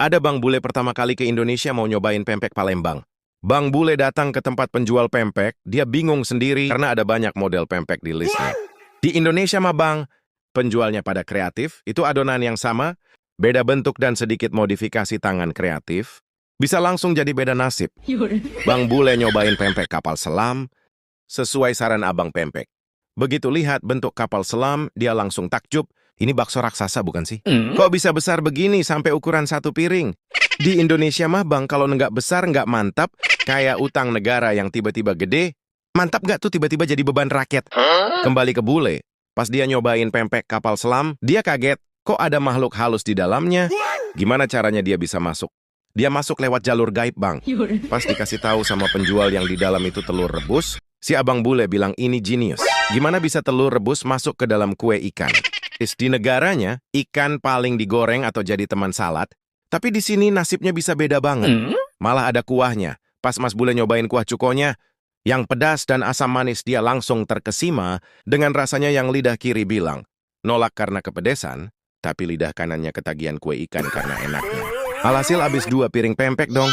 Ada Bang Bule pertama kali ke Indonesia mau nyobain pempek Palembang. Bang Bule datang ke tempat penjual pempek, dia bingung sendiri karena ada banyak model pempek di listnya. Di Indonesia mah Bang, penjualnya pada kreatif, itu adonan yang sama, beda bentuk dan sedikit modifikasi tangan kreatif, bisa langsung jadi beda nasib. Bang Bule nyobain pempek kapal selam, sesuai saran Abang Pempek. Begitu lihat bentuk kapal selam, dia langsung takjub, ini bakso raksasa bukan sih? Kok bisa besar begini sampai ukuran satu piring? Di Indonesia mah Bang, kalau nggak besar nggak mantap, kayak utang negara yang tiba-tiba gede, mantap nggak tuh tiba-tiba jadi beban rakyat? Kembali ke Bule, pas dia nyobain pempek kapal selam, dia kaget, kok ada makhluk halus di dalamnya? Gimana caranya dia bisa masuk? Dia masuk lewat jalur gaib Bang. Pas dikasih tahu sama penjual yang di dalam itu telur rebus, si Abang Bule bilang ini jenius. Gimana bisa telur rebus masuk ke dalam kue ikan? Di negaranya, ikan paling digoreng atau jadi teman salad, tapi di sini nasibnya bisa beda banget. Malah ada kuahnya. Pas Mas Bule nyobain kuah cukonya, yang pedas dan asam manis dia langsung terkesima dengan rasanya yang lidah kiri bilang, nolak karena kepedesan, tapi lidah kanannya ketagihan kue ikan karena enaknya. Alhasil habis 2 piring pempek dong.